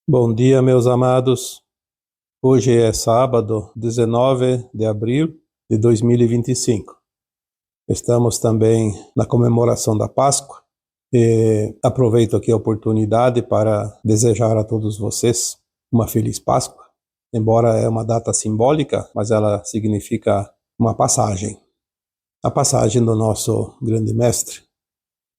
Bom dia, meus amados. Hoje é sábado, 19 de abril de 2025. Estamos também na comemoração da Páscoa e aproveito aqui a oportunidade para desejar a todos vocês uma feliz Páscoa. Embora é uma data simbólica, mas ela significa uma passagem. A passagem do nosso grande mestre,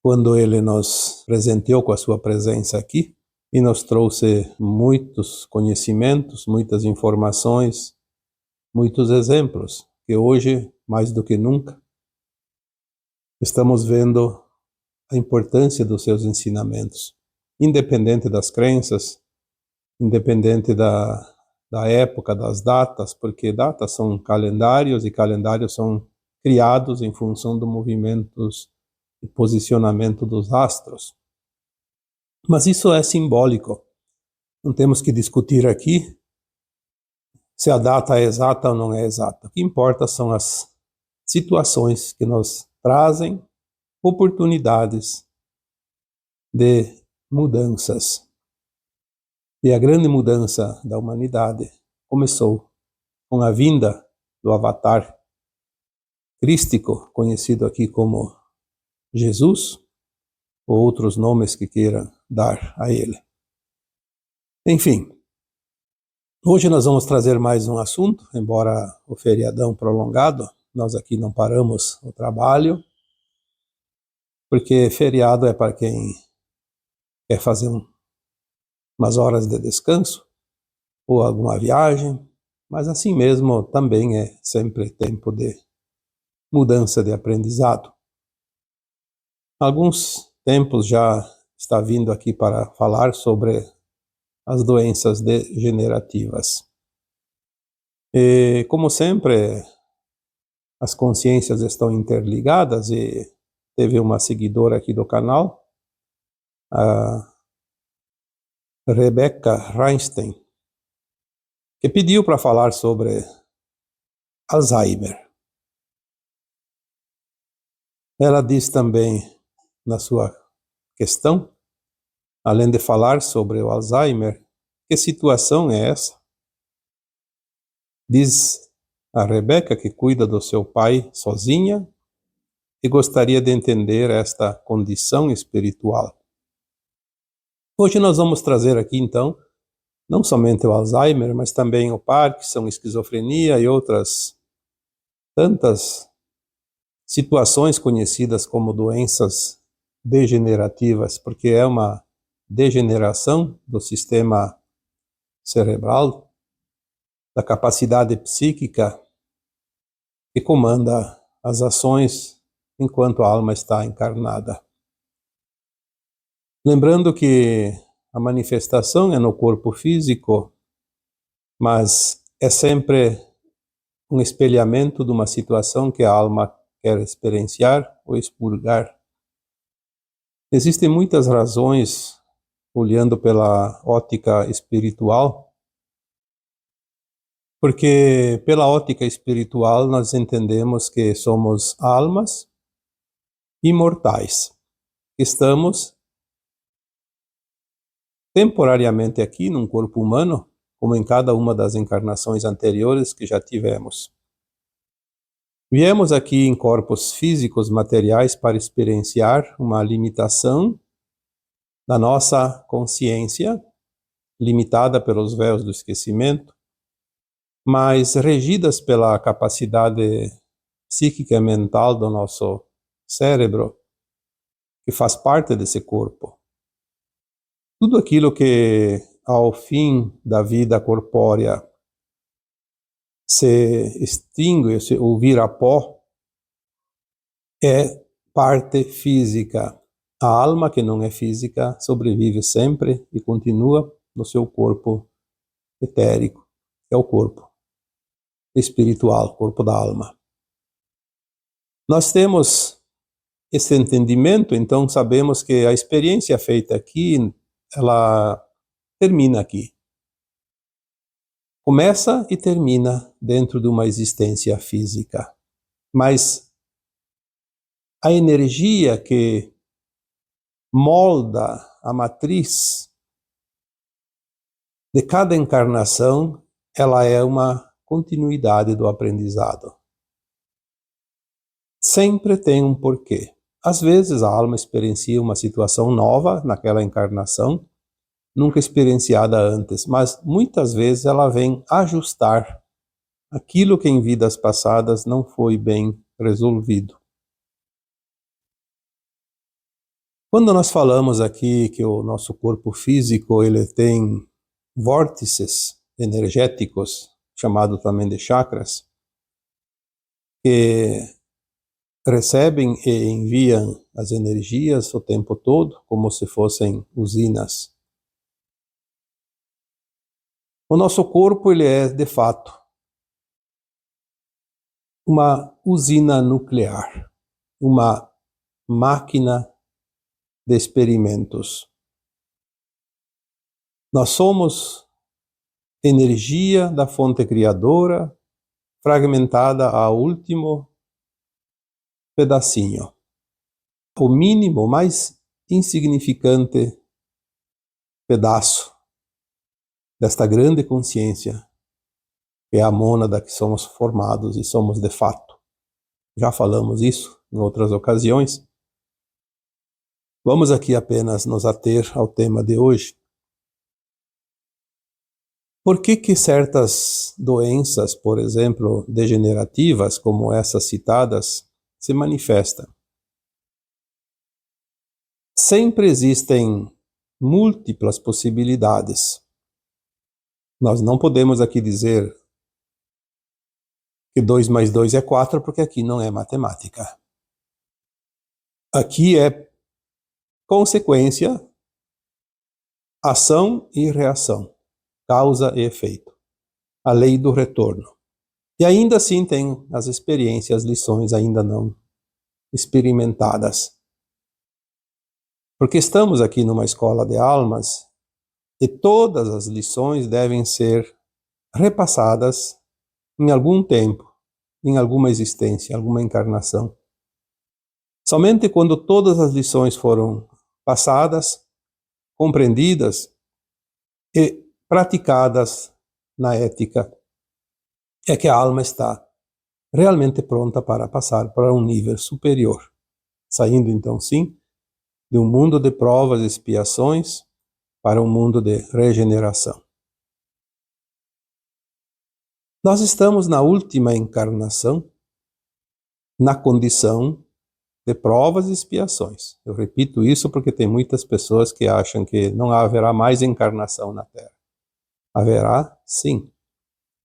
quando ele nos presenteou com a sua presença aqui, e nos trouxe muitos conhecimentos, muitas informações, muitos exemplos, que hoje, mais do que nunca, estamos vendo a importância dos seus ensinamentos, independente das crenças, independente da época, das datas, porque datas são calendários e calendários são criados em função do movimentos e posicionamento dos astros. Mas isso é simbólico. Não temos que discutir aqui se a data é exata ou não é exata. O que importa são as situações que nos trazem oportunidades de mudanças. E a grande mudança da humanidade começou com a vinda do Avatar crístico, conhecido aqui como Jesus, ou outros nomes que queira dar a ele. Enfim, hoje nós vamos trazer mais um assunto, embora o feriadão prolongado, nós aqui não paramos o trabalho, porque feriado é para quem quer fazer umas horas de descanso ou alguma viagem, mas assim mesmo também é sempre tempo de mudança de aprendizado. Alguns tempos já está vindo aqui para falar sobre as doenças degenerativas. E, como sempre, as consciências estão interligadas e teve uma seguidora aqui do canal, a Rebecca Reinstein, que pediu para falar sobre Alzheimer. Ela diz também na sua questão, além de falar sobre o Alzheimer, que situação é essa? Diz a Rebeca que cuida do seu pai sozinha e gostaria de entender esta condição espiritual. Hoje nós vamos trazer aqui então, não somente o Alzheimer, mas também o Parkinson, esquizofrenia e outras tantas situações conhecidas como doenças degenerativas, porque é uma degeneração do sistema cerebral, da capacidade psíquica que comanda as ações enquanto a alma está encarnada. Lembrando que a manifestação é no corpo físico, mas é sempre um espelhamento de uma situação que a alma quer experienciar ou expurgar. Existem muitas razões, olhando pela ótica espiritual, porque pela ótica espiritual nós entendemos que somos almas imortais. Estamos temporariamente aqui num corpo humano, como em cada uma das encarnações anteriores que já tivemos. Viemos aqui em corpos físicos materiais para experienciar uma limitação da nossa consciência, limitada pelos véus do esquecimento, mas regidas pela capacidade psíquica e mental do nosso cérebro, que faz parte desse corpo. Tudo aquilo que, ao fim da vida corpórea, se extingue ou vira pó, é parte física. A alma, que não é física, sobrevive sempre e continua no seu corpo etérico, que é o corpo espiritual, corpo da alma. Nós temos esse entendimento, então sabemos que a experiência feita aqui, ela termina aqui. Começa e termina dentro de uma existência física. Mas a energia que molda a matriz de cada encarnação, ela é uma continuidade do aprendizado. Sempre tem um porquê. Às vezes a alma experiencia uma situação nova naquela encarnação, nunca experienciada antes, mas muitas vezes ela vem ajustar aquilo que em vidas passadas não foi bem resolvido. Quando nós falamos aqui que o nosso corpo físico ele tem vórtices energéticos, chamado também de chakras, que recebem e enviam as energias o tempo todo, como se fossem usinas. O nosso corpo ele é, de fato, uma usina nuclear, uma máquina de experimentos. Nós somos energia da fonte criadora, fragmentada ao último pedacinho. O mínimo, mais insignificante pedaço desta grande consciência, que é a mônada que somos formados e somos de fato. Já falamos isso em outras ocasiões. Vamos aqui apenas nos ater ao tema de hoje. Por que certas doenças, por exemplo, degenerativas, como essas citadas, se manifestam? Sempre existem múltiplas possibilidades. Nós não podemos aqui dizer que 2 mais 2 é 4, porque aqui não é matemática. Aqui é consequência, ação e reação, causa e efeito, a lei do retorno. E ainda assim tem as experiências, as lições ainda não experimentadas. Porque estamos aqui numa escola de almas e todas as lições devem ser repassadas em algum tempo, em alguma existência, em alguma encarnação. Somente quando todas as lições foram passadas, compreendidas e praticadas na ética, é que a alma está realmente pronta para passar para um nível superior, saindo então sim de um mundo de provas e expiações para um mundo de regeneração. Nós estamos na última encarnação, na condição de provas e expiações. Eu repito isso porque tem muitas pessoas que acham que não haverá mais encarnação na Terra. Haverá, sim,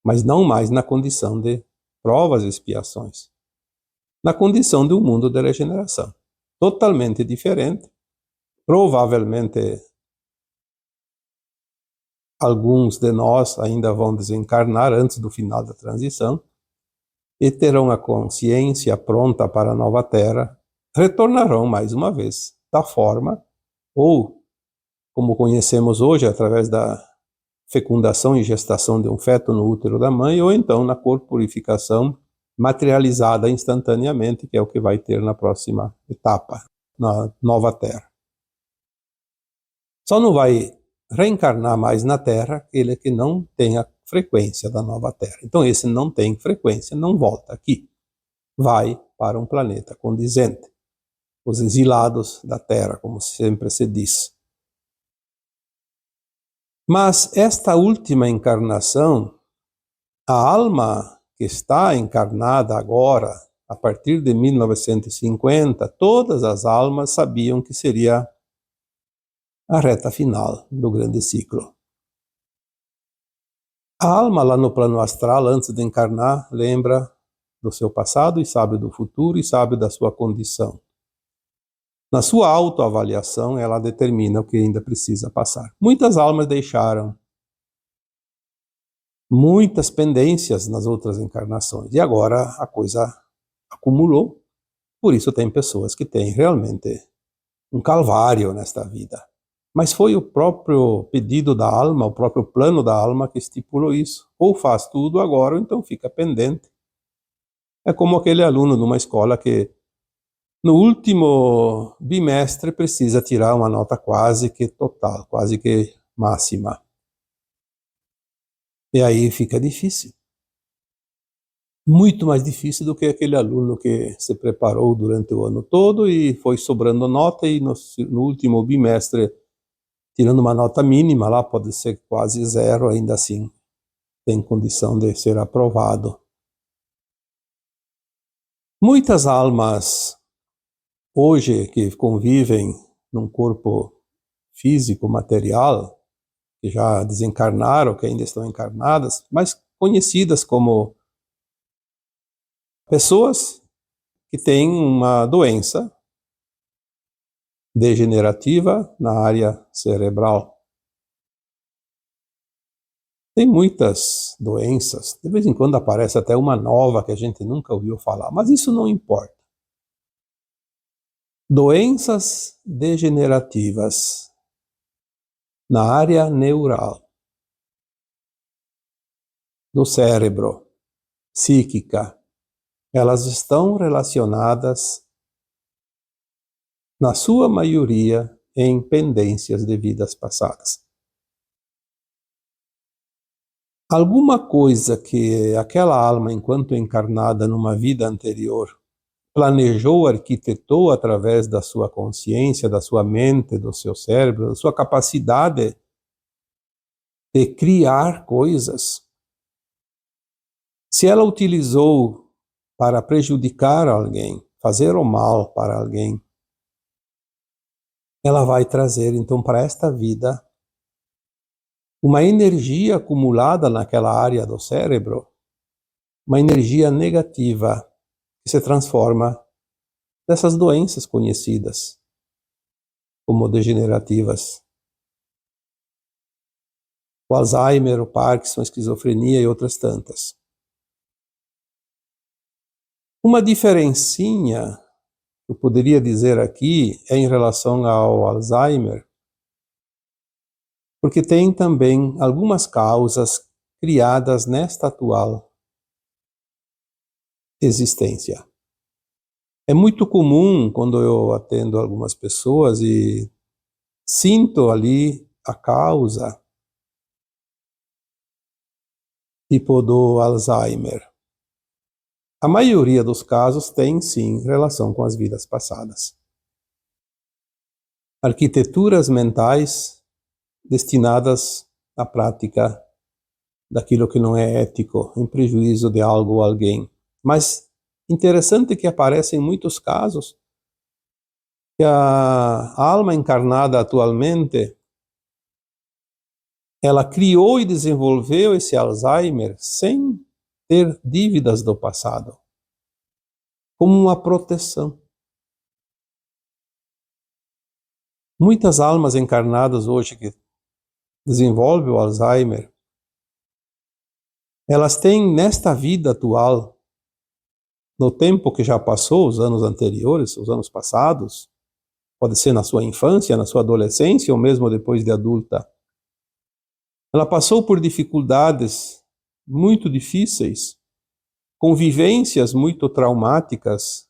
mas não mais na condição de provas e expiações. Na condição de um mundo de regeneração. Totalmente diferente. Provavelmente alguns de nós ainda vão desencarnar antes do final da transição e terão a consciência pronta para a nova Terra, retornarão mais uma vez da forma, ou como conhecemos hoje, através da fecundação e gestação de um feto no útero da mãe, ou então na corporificação materializada instantaneamente, que é o que vai ter na próxima etapa, na nova Terra. Só não vai reencarnar mais na Terra aquele que não tem a frequência da nova Terra. Então esse não tem frequência, não volta aqui. Vai para um planeta condizente. Os exilados da Terra, como sempre se diz. Mas esta última encarnação, a alma que está encarnada agora, a partir de 1950, todas as almas sabiam que seria a reta final do grande ciclo. A alma lá no plano astral, antes de encarnar, lembra do seu passado e sabe do futuro e sabe da sua condição. Na sua autoavaliação, ela determina o que ainda precisa passar. Muitas almas deixaram muitas pendências nas outras encarnações e agora a coisa acumulou. Por isso tem pessoas que têm realmente um calvário nesta vida. Mas foi o próprio pedido da alma, o próprio plano da alma que estipulou isso. Ou faz tudo agora, ou então fica pendente. É como aquele aluno numa escola que no último bimestre precisa tirar uma nota quase que total, quase que máxima. E aí fica difícil. Muito mais difícil do que aquele aluno que se preparou durante o ano todo e foi sobrando nota e no último bimestre, tirando uma nota mínima, lá pode ser quase zero, ainda assim tem condição de ser aprovado. Muitas almas hoje que convivem num corpo físico, material, que já desencarnaram, que ainda estão encarnadas, mas conhecidas como pessoas que têm uma doença degenerativa na área cerebral. Tem muitas doenças, de vez em quando aparece até uma nova que a gente nunca ouviu falar, mas isso não importa. Doenças degenerativas na área neural, do cérebro, psíquica, elas estão relacionadas, na sua maioria, em pendências de vidas passadas. Alguma coisa que aquela alma, enquanto encarnada numa vida anterior, planejou, arquitetou através da sua consciência, da sua mente, do seu cérebro, da sua capacidade de criar coisas. Se ela utilizou para prejudicar alguém, fazer o mal para alguém, ela vai trazer então para esta vida uma energia acumulada naquela área do cérebro, uma energia negativa que se transforma nessas doenças conhecidas como degenerativas. O Alzheimer, o Parkinson, a esquizofrenia e outras tantas. Uma diferencinha que eu poderia dizer aqui é em relação ao Alzheimer, porque tem também algumas causas criadas nesta atual existência. É muito comum quando eu atendo algumas pessoas e sinto ali a causa, tipo do Alzheimer. A maioria dos casos tem sim relação com as vidas passadas. Arquiteturas mentais destinadas à prática daquilo que não é ético, em prejuízo de algo ou alguém. Mas interessante que aparece em muitos casos que a alma encarnada atualmente, ela criou e desenvolveu esse Alzheimer sem ter dívidas do passado, como uma proteção. Muitas almas encarnadas hoje que desenvolvem o Alzheimer, elas têm nesta vida atual, no tempo que já passou, os anos anteriores, os anos passados, pode ser na sua infância, na sua adolescência ou mesmo depois de adulta, ela passou por dificuldades muito difíceis, convivências muito traumáticas,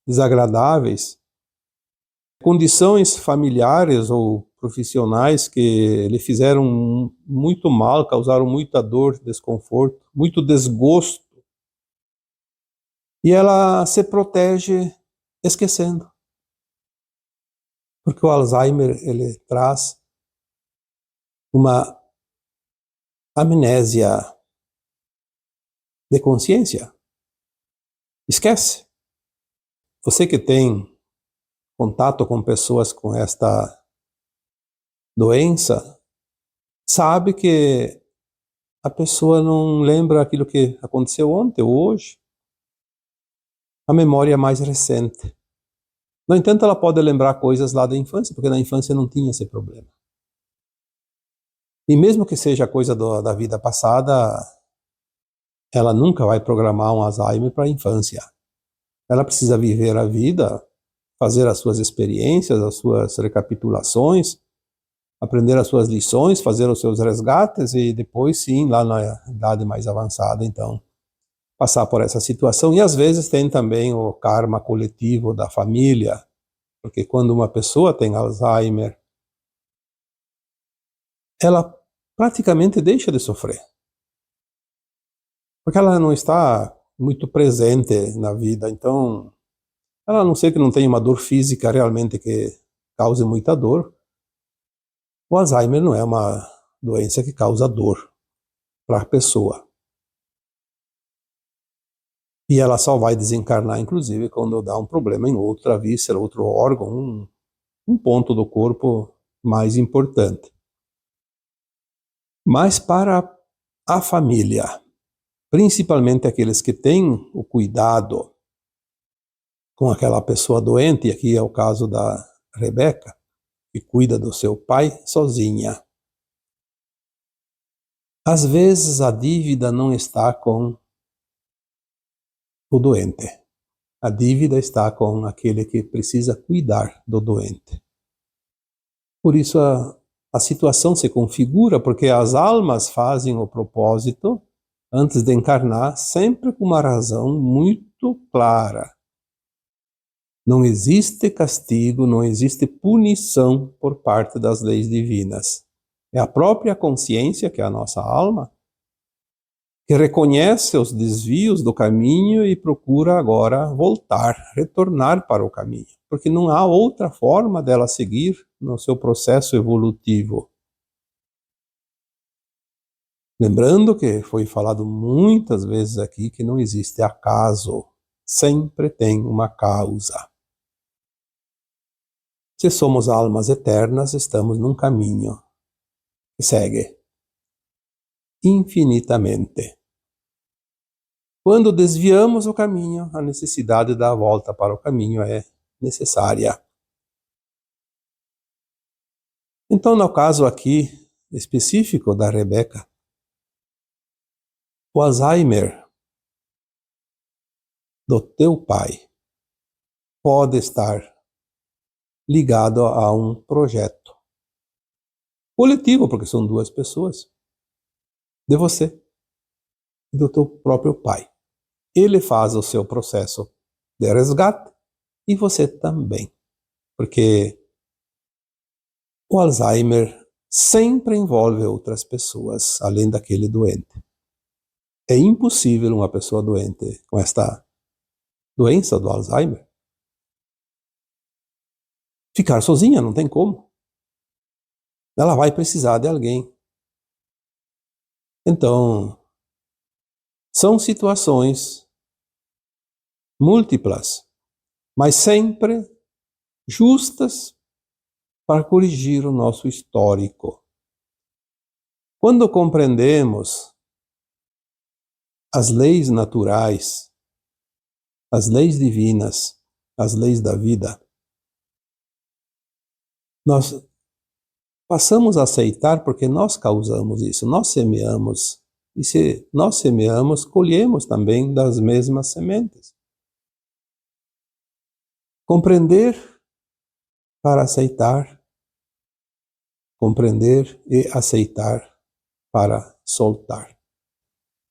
desagradáveis, condições familiares ou profissionais que lhe fizeram muito mal, causaram muita dor, desconforto, muito desgosto. E ela se protege esquecendo. Porque o Alzheimer, ele traz uma amnésia de consciência. Esquece. Você que tem contato com pessoas com esta doença, sabe que a pessoa não lembra aquilo que aconteceu ontem ou hoje. A memória é mais recente. No entanto, ela pode lembrar coisas lá da infância, porque na infância não tinha esse problema. E mesmo que seja coisa da vida passada, ela nunca vai programar um Alzheimer para a infância. Ela precisa viver a vida, fazer as suas experiências, as suas recapitulações, aprender as suas lições, fazer os seus resgates e depois sim, lá na idade mais avançada, então, passar por essa situação. E às vezes tem também o karma coletivo da família, porque quando uma pessoa tem Alzheimer, ela praticamente deixa de sofrer. porque ela não está muito presente na vida, então, ela a não ser que não tenha uma dor física realmente que cause muita dor. O Alzheimer não é uma doença que causa dor para a pessoa. E ela só vai desencarnar, inclusive, quando dá um problema em outra víscera, outro órgão, um ponto do corpo mais importante. Mas para a família, principalmente aqueles que têm o cuidado com aquela pessoa doente, e aqui é o caso da Rebeca, que cuida do seu pai sozinha. Às vezes a dívida não está com o doente. A dívida está com aquele que precisa cuidar do doente. Por isso a situação se configura, porque as almas fazem o propósito, antes de encarnar, sempre com uma razão muito clara. Não existe castigo, não existe punição por parte das leis divinas. É a própria consciência, que é a nossa alma, que reconhece os desvios do caminho e procura agora voltar, retornar para o caminho, porque não há outra forma dela seguir no seu processo evolutivo. Lembrando que foi falado muitas vezes aqui que não existe acaso, sempre tem uma causa. Se somos almas eternas, estamos num caminho que segue infinitamente. Quando desviamos o caminho, a necessidade da volta para o caminho é necessária. Então, no caso aqui específico da Rebeca, o Alzheimer do teu pai pode estar ligado a um projeto coletivo, porque são duas pessoas, de você e do teu próprio pai. Ele faz o seu processo de resgate e você também, porque o Alzheimer sempre envolve outras pessoas, além daquele doente. É impossível uma pessoa doente com esta doença do Alzheimer ficar sozinha, não tem como. Ela vai precisar de alguém. Então, são situações múltiplas, mas sempre justas para corrigir o nosso histórico. Quando compreendemos as leis naturais, as leis divinas, as leis da vida, nós passamos a aceitar porque nós causamos isso, nós semeamos. E se nós semeamos, colhemos também das mesmas sementes. Compreender para aceitar, compreender e aceitar para soltar.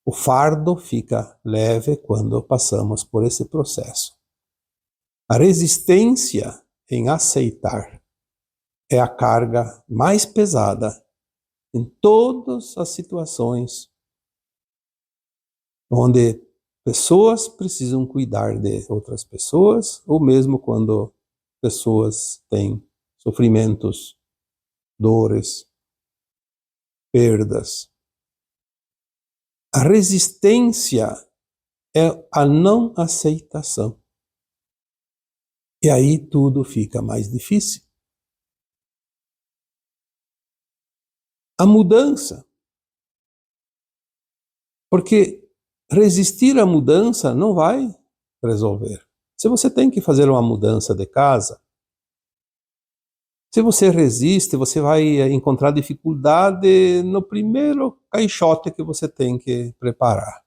O fardo fica leve quando passamos por esse processo. A resistência em aceitar é a carga mais pesada em todas as situações onde pessoas precisam cuidar de outras pessoas, ou mesmo quando pessoas têm sofrimentos, dores, perdas. A resistência é a não aceitação. E aí tudo fica mais difícil. A mudança. Porque resistir à mudança não vai resolver. Se você tem que fazer uma mudança de casa, se você resiste, você vai encontrar dificuldade no primeiro caixote que você tem que preparar,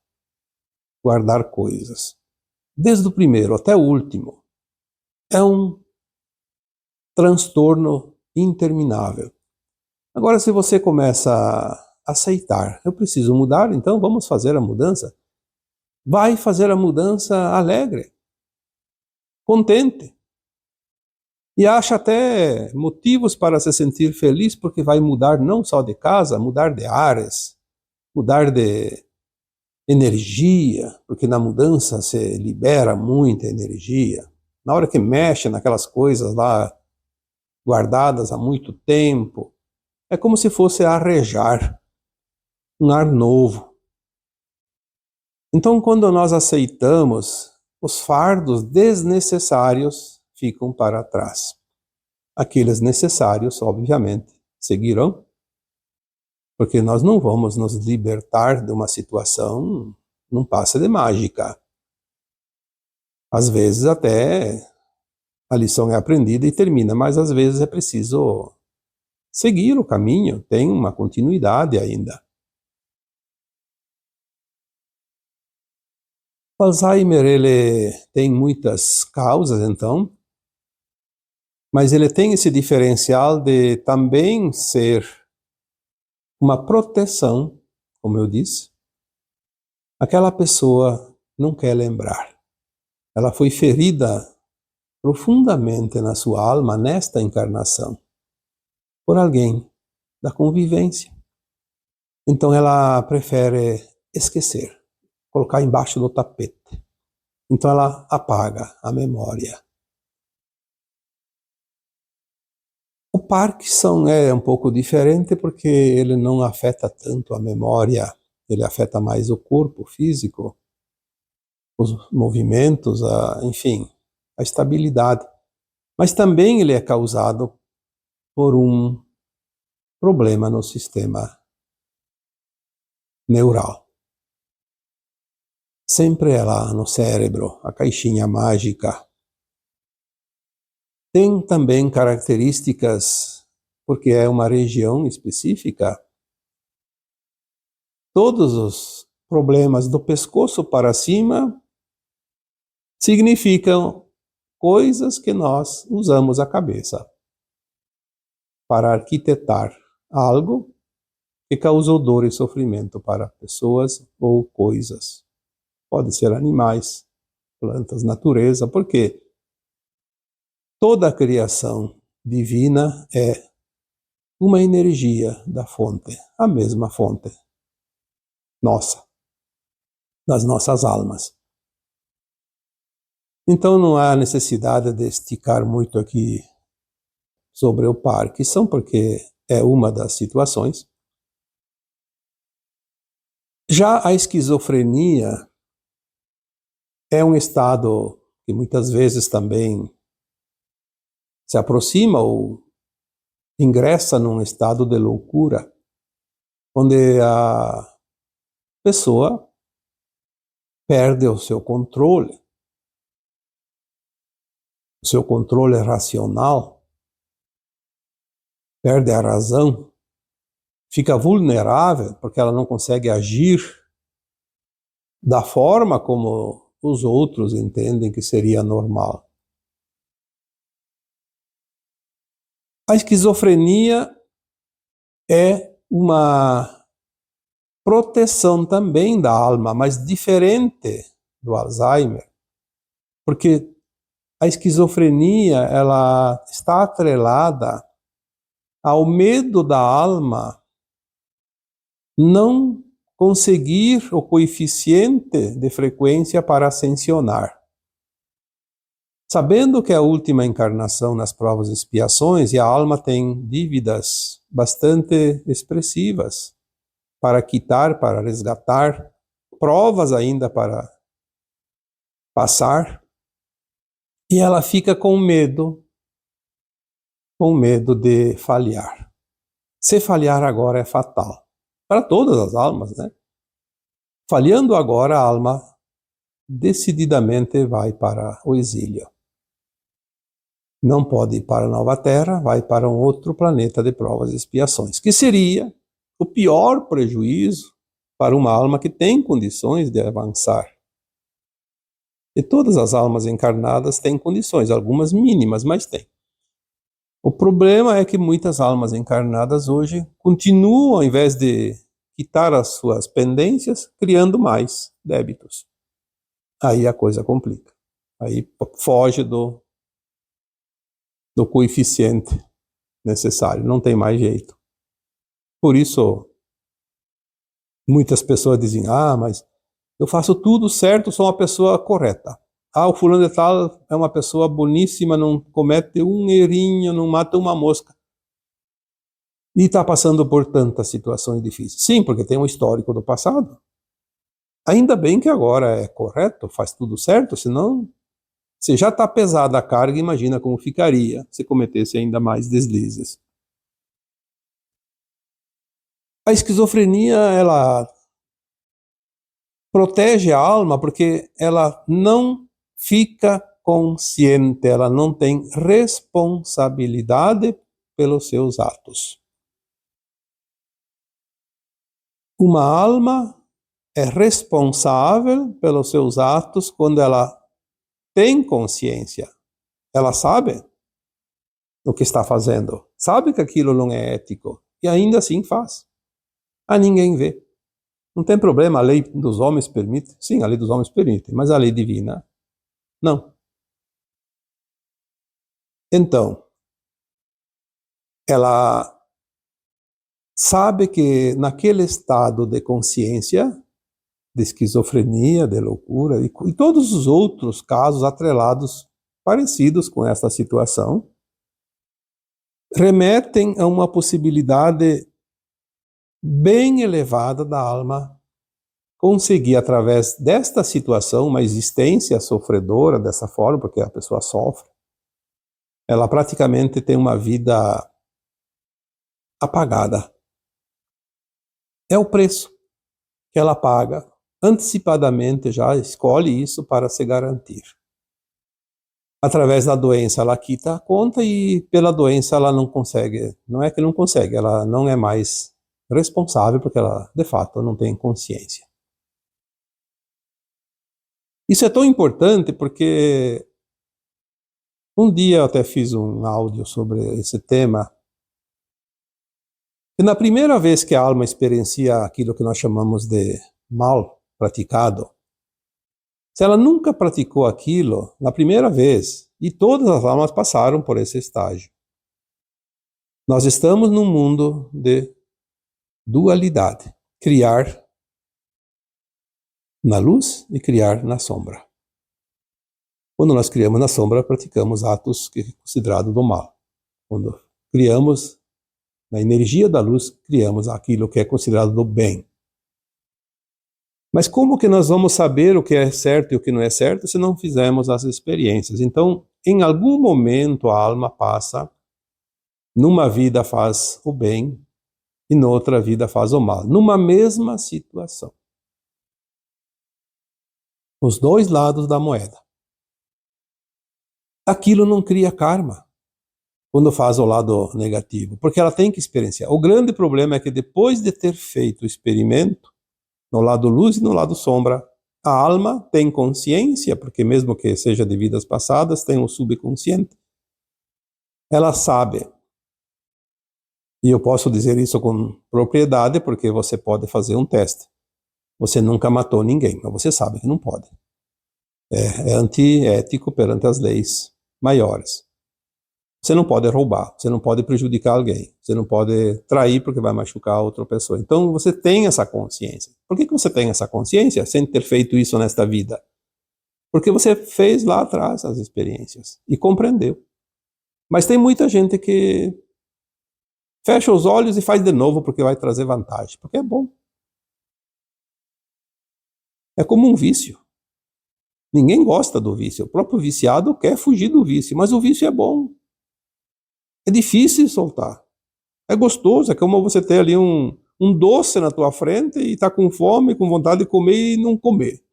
guardar coisas. Desde o primeiro até o último. É um transtorno interminável. Agora, se você começa a aceitar, eu preciso mudar, então vamos fazer a mudança. Vai fazer a mudança alegre, contente. E acha até motivos para se sentir feliz, porque vai mudar não só de casa, mudar de áreas, mudar de energia, porque na mudança se libera muita energia. Na hora que mexe naquelas coisas lá guardadas há muito tempo, é como se fosse arejar um ar novo. Então, quando nós aceitamos, os fardos desnecessários ficam para trás. Aqueles necessários, obviamente, seguirão, porque nós não vamos nos libertar de uma situação num passe de mágica. Às vezes até a lição é aprendida e termina, mas às vezes é preciso seguir o caminho, tem uma continuidade ainda. O Alzheimer, ele tem muitas causas, então, mas ele tem esse diferencial de também ser uma proteção, como eu disse. Aquela pessoa não quer lembrar. Ela foi ferida profundamente na sua alma, nesta encarnação, por alguém da convivência. Então ela prefere esquecer, colocar embaixo do tapete. Então ela apaga a memória. O Parkinson é um pouco diferente porque ele não afeta tanto a memória, ele afeta mais o corpo físico, os movimentos, enfim, a estabilidade. Mas também ele é causado por um problema no sistema neural. Sempre é lá no cérebro, a caixinha mágica. Tem também características, porque é uma região específica. Todos os problemas do pescoço para cima significam coisas que nós usamos a cabeça para arquitetar algo que causou dor e sofrimento para pessoas ou coisas. Pode ser animais, plantas, natureza, porque toda a criação divina é uma energia da fonte, a mesma fonte nossa, das nossas almas. Então não há necessidade de esticar muito aqui sobre o Parkinson, porque é uma das situações. Já a esquizofrenia é um estado que muitas vezes também se aproxima ou ingressa num estado de loucura, onde a pessoa perde o seu controle racional, perde a razão, fica vulnerável porque ela não consegue agir da forma como os outros entendem que seria normal. A esquizofrenia é uma proteção também da alma, mas diferente do Alzheimer, porque a esquizofrenia ela está atrelada ao medo da alma não conseguir o coeficiente de frequência para ascensionar. Sabendo que é a última encarnação nas provas e expiações e a alma tem dívidas bastante expressivas para quitar, para resgatar, provas ainda para passar, e ela fica com medo de falhar. Se falhar agora é fatal, para todas as almas, né? Falhando agora, a alma decididamente vai para o exílio. Não pode ir para a nova Terra, vai para um outro planeta de provas e expiações, que seria o pior prejuízo para uma alma que tem condições de avançar. E todas as almas encarnadas têm condições, algumas mínimas, mas têm. O problema é que muitas almas encarnadas hoje continuam, ao invés de quitar as suas pendências, criando mais débitos. Aí a coisa complica. Aí foge do coeficiente necessário, não tem mais jeito. Por isso, muitas pessoas dizem, mas Eu faço tudo certo, sou uma pessoa correta. Ah, o fulano de tal é uma pessoa boníssima, não comete um errinho, não mata uma mosca. E está passando por tantas situações difíceis. Sim, porque tem um histórico do passado. Ainda bem que agora é correto, faz tudo certo, senão, se já está pesada a carga, imagina como ficaria se cometesse ainda mais deslizes. A esquizofrenia, ela protege a alma porque ela não fica consciente, ela não tem responsabilidade pelos seus atos. Uma alma é responsável pelos seus atos quando ela tem consciência. Ela sabe o que está fazendo, sabe que aquilo não é ético e ainda assim faz. A ninguém vê. Não tem problema, a lei dos homens permite. Sim, a lei dos homens permite, mas a lei divina, não. Então, ela sabe que naquele estado de consciência, de esquizofrenia, de loucura, e todos os outros casos atrelados, parecidos com essa situação, remetem a uma possibilidade bem elevada da alma conseguir, através desta situação, uma existência sofredora dessa forma, porque a pessoa sofre, ela praticamente tem uma vida apagada. É o preço que ela paga, antecipadamente já escolhe isso para se garantir. Através da doença ela quita a conta e pela doença ela não consegue, não é que não consegue, ela não é mais responsável porque ela, de fato, não tem consciência. Isso é tão importante porque um dia eu até fiz um áudio sobre esse tema. E na primeira vez que a alma experiencia aquilo que nós chamamos de mal praticado, se ela nunca praticou aquilo, na primeira vez, e todas as almas passaram por esse estágio. Nós estamos num mundo de dualidade. Criar na luz e criar na sombra. Quando nós criamos na sombra, praticamos atos que é considerado do mal. Quando criamos na energia da luz, criamos aquilo que é considerado do bem. Mas como que nós vamos saber o que é certo e o que não é certo se não fizermos as experiências? Então, em algum momento a alma passa, numa vida faz o bem e noutra vida faz o mal, numa mesma situação. Os dois lados da moeda. Aquilo não cria karma quando faz o lado negativo, porque ela tem que experienciar. O grande problema é que depois de ter feito o experimento, no lado luz e no lado sombra, a alma tem consciência, porque mesmo que seja de vidas passadas, tem um subconsciente. Ela sabe. E eu posso dizer isso com propriedade, porque você pode fazer um teste. Você nunca matou ninguém, mas você sabe que não pode. É antiético perante as leis maiores. Você não pode roubar, você não pode prejudicar alguém, você não pode trair porque vai machucar outra pessoa. Então você tem essa consciência. Por que você tem essa consciência sem ter feito isso nesta vida? Porque você fez lá atrás as experiências e compreendeu. Mas tem muita gente que fecha os olhos e faz de novo porque vai trazer vantagem, porque é bom. É como um vício. Ninguém gosta do vício. O próprio viciado quer fugir do vício, mas o vício é bom. É difícil soltar. É gostoso, é como você ter ali um doce na tua frente e tá com fome, com vontade de comer e não comer.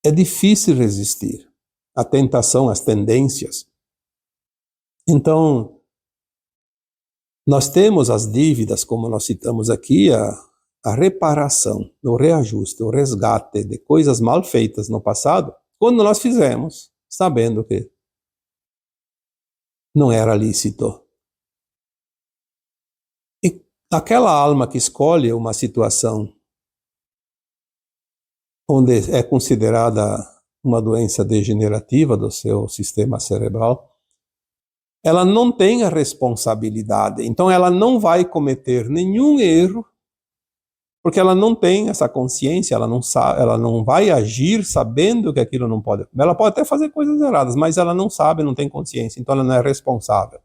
É difícil resistir à tentação, às tendências. Então, nós temos as dívidas, como nós citamos aqui, a reparação, o reajuste, o resgate de coisas mal feitas no passado, quando nós fizemos, sabendo que não era lícito. E aquela alma que escolhe uma situação onde é considerada uma doença degenerativa do seu sistema cerebral, ela não tem a responsabilidade. Então ela não vai cometer nenhum erro Porque ela não tem essa consciência, ela não sabe, ela não vai agir sabendo que aquilo não pode. Ela pode até fazer coisas erradas, mas ela não sabe, não tem consciência, então ela não é responsável.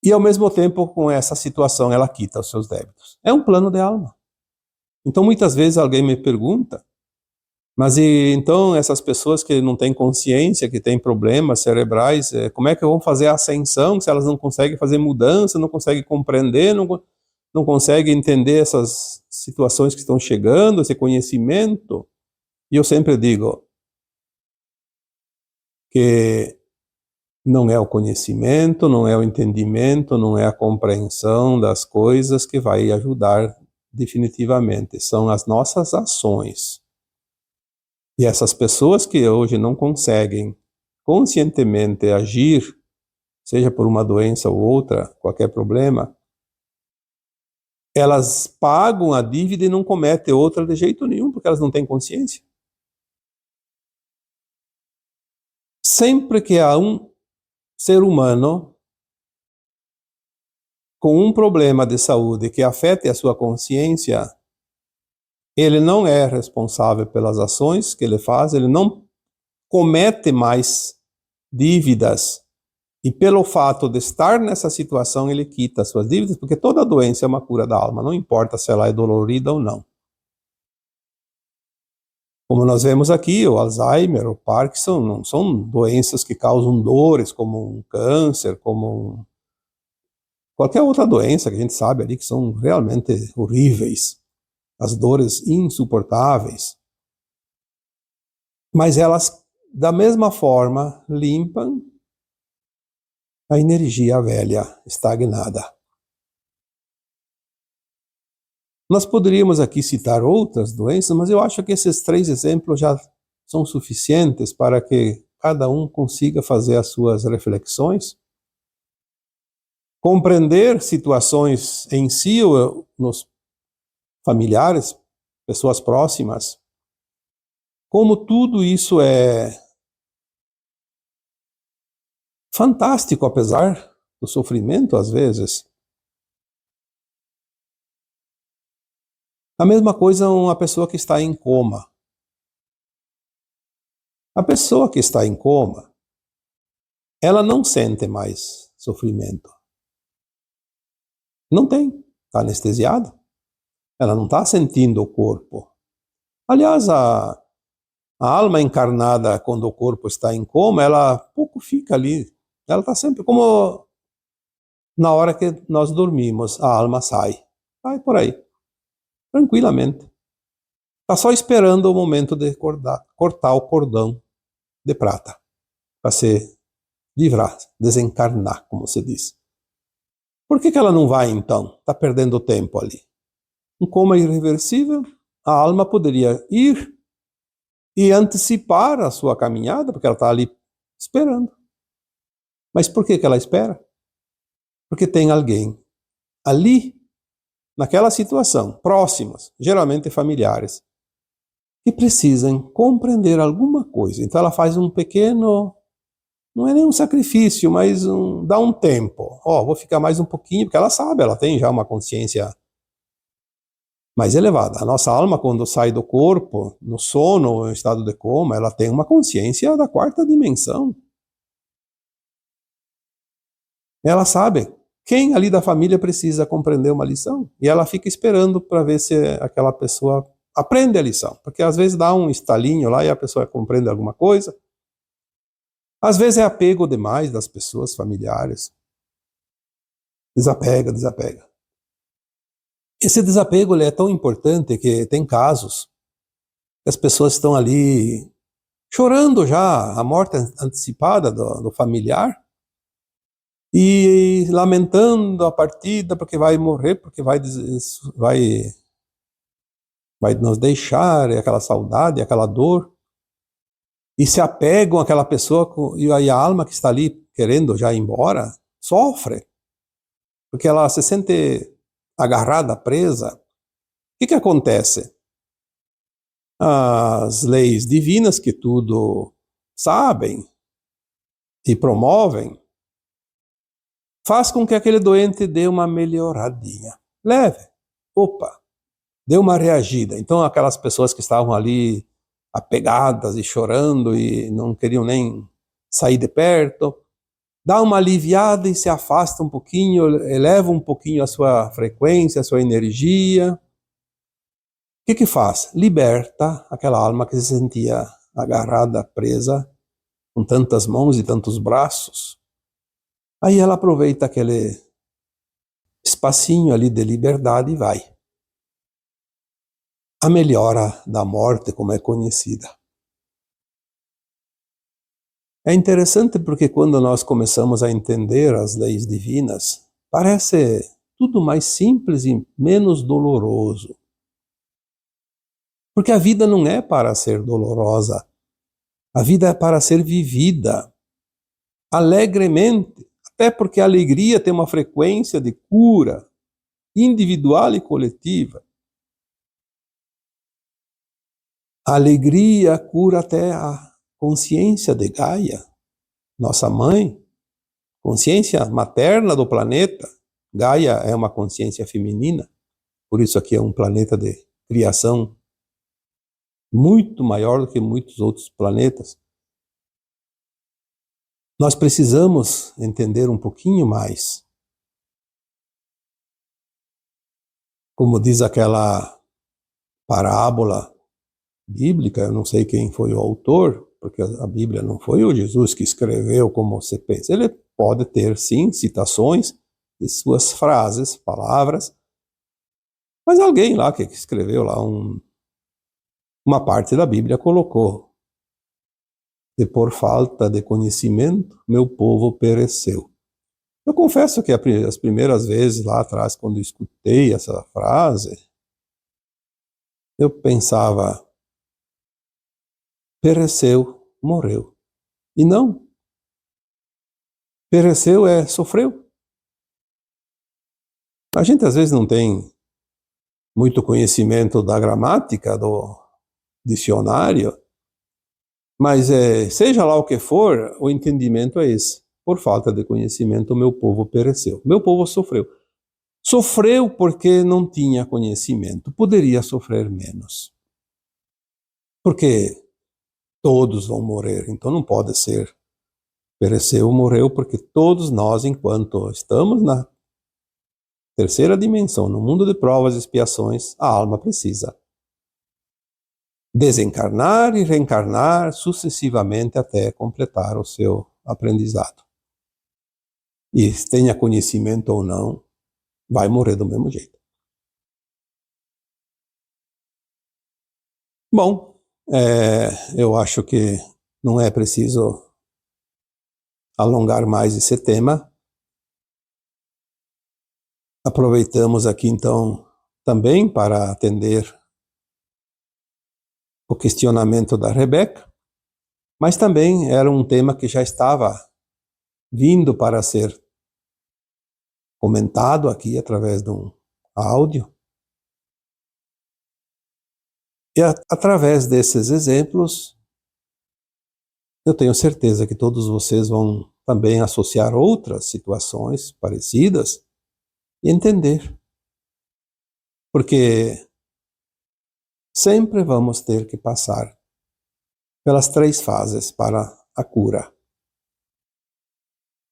E ao mesmo tempo, com essa situação, ela quita os seus débitos. É um plano de alma. Então muitas vezes alguém me pergunta, mas então essas pessoas que não têm consciência, que têm problemas cerebrais, como é que vão fazer a ascensão se elas não conseguem fazer mudança, não conseguem compreender, não conseguem entender essas situações que estão chegando, esse conhecimento? E eu sempre digo que não é o conhecimento, não é o entendimento, não é a compreensão das coisas que vai ajudar definitivamente, são as nossas ações. E essas pessoas que hoje não conseguem conscientemente agir, seja por uma doença ou outra, qualquer problema, elas pagam a dívida e não cometem outra de jeito nenhum, porque elas não têm consciência. Sempre que há um ser humano com um problema de saúde que afete a sua consciência, ele não é responsável pelas ações que ele faz, ele não comete mais dívidas. E pelo fato de estar nessa situação, ele quita as suas dívidas, porque toda doença é uma cura da alma, não importa se ela é dolorida ou não. Como nós vemos aqui, o Alzheimer, o Parkinson, não são doenças que causam dores, como um câncer, como qualquer outra doença que a gente sabe ali que são realmente horríveis, as dores insuportáveis. Mas elas, da mesma forma, limpam a energia velha, estagnada. Nós poderíamos aqui citar outras doenças, mas eu acho que esses 3 exemplos já são suficientes para que cada um consiga fazer as suas reflexões, compreender situações em si ou nos familiares, pessoas próximas, como tudo isso é fantástico, apesar do sofrimento às vezes. A mesma coisa uma pessoa que está em coma. A pessoa que está em coma, ela não sente mais sofrimento. Não tem, está anestesiada. Ela não está sentindo o corpo. Aliás, a alma encarnada, quando o corpo está em coma, ela pouco fica ali. Ela está sempre como na hora que nós dormimos, a alma sai. Sai por aí, tranquilamente. Está só esperando o momento de cortar o cordão de prata, para se livrar, desencarnar, como se diz. Por que ela não vai, então? Está perdendo tempo ali. Um coma irreversível, a alma poderia ir e antecipar a sua caminhada, porque ela está ali esperando. Mas por que ela espera? Porque tem alguém ali, naquela situação, próximos, geralmente familiares, que precisam compreender alguma coisa. Então ela faz um pequeno, não é nem um sacrifício, mas dá um tempo. Vou ficar mais um pouquinho, porque ela sabe, ela tem já uma consciência mais elevada. A nossa alma, quando sai do corpo, no sono ou em estado de coma, ela tem uma consciência da 4ª dimensão. Ela sabe quem ali da família precisa compreender uma lição. E ela fica esperando para ver se aquela pessoa aprende a lição. Porque às vezes dá um estalinho lá e a pessoa compreende alguma coisa. Às vezes é apego demais das pessoas familiares. Desapega. Esse desapego ele é tão importante que tem casos que as pessoas estão ali chorando já a morte antecipada do familiar e lamentando a partida porque vai morrer, porque vai nos deixar, aquela saudade, aquela dor, e se apegam àquela pessoa, e aí a alma que está ali querendo já ir embora sofre, porque ela se sente agarrada, presa. O que acontece? As leis divinas que tudo sabem e promovem, faz com que aquele doente dê uma melhoradinha, leve, opa, deu uma reagida. Então aquelas pessoas que estavam ali apegadas e chorando e não queriam nem sair de perto, dá uma aliviada e se afasta um pouquinho, eleva um pouquinho a sua frequência, a sua energia. O que faz? Liberta aquela alma que se sentia agarrada, presa, com tantas mãos e tantos braços. Aí ela aproveita aquele espacinho ali de liberdade e vai. A melhora da morte, como é conhecida. É interessante porque quando nós começamos a entender as leis divinas, parece tudo mais simples e menos doloroso. Porque a vida não é para ser dolorosa. A vida é para ser vivida alegremente. Até porque a alegria tem uma frequência de cura individual e coletiva. A alegria cura até a consciência de Gaia, nossa mãe, consciência materna do planeta. Gaia é uma consciência feminina, por isso aqui é um planeta de criação muito maior do que muitos outros planetas. Nós precisamos entender um pouquinho mais. Como diz aquela parábola bíblica, eu não sei quem foi o autor, porque a Bíblia não foi o Jesus que escreveu como você pensa. Ele pode ter, sim, citações de suas frases, palavras, mas alguém lá que escreveu lá uma parte da Bíblia colocou: e por falta de conhecimento, meu povo pereceu. Eu confesso que as primeiras vezes lá atrás, quando eu escutei essa frase, eu pensava, pereceu, morreu. E não. Pereceu sofreu. A gente às vezes não tem muito conhecimento da gramática, do dicionário, mas seja lá o que for, o entendimento é esse. Por falta de conhecimento, meu povo pereceu. Meu povo sofreu. Sofreu porque não tinha conhecimento. Poderia sofrer menos. Porque todos vão morrer, então não pode ser pereceu, morreu, porque todos nós, enquanto estamos na terceira dimensão, no mundo de provas e expiações, a alma precisa desencarnar e reencarnar sucessivamente até completar o seu aprendizado. E tenha conhecimento ou não, vai morrer do mesmo jeito. Bom, eu acho que não é preciso alongar mais esse tema. Aproveitamos aqui então também para atender o questionamento da Rebeca, mas também era um tema que já estava vindo para ser comentado aqui através de um áudio. E através desses exemplos, eu tenho certeza que todos vocês vão também associar outras situações parecidas e entender. Porque sempre vamos ter que passar pelas 3 fases para a cura,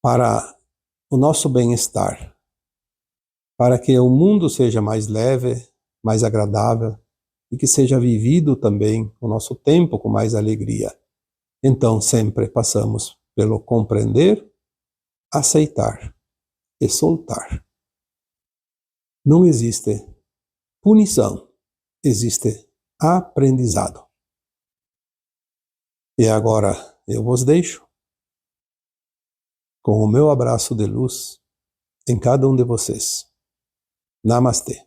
para o nosso bem-estar, para que o mundo seja mais leve, mais agradável e que seja vivido também o nosso tempo com mais alegria. Então sempre passamos pelo compreender, aceitar e soltar. Não existe punição, existe aprendizado. E agora eu vos deixo com o meu abraço de luz em cada um de vocês. Namastê.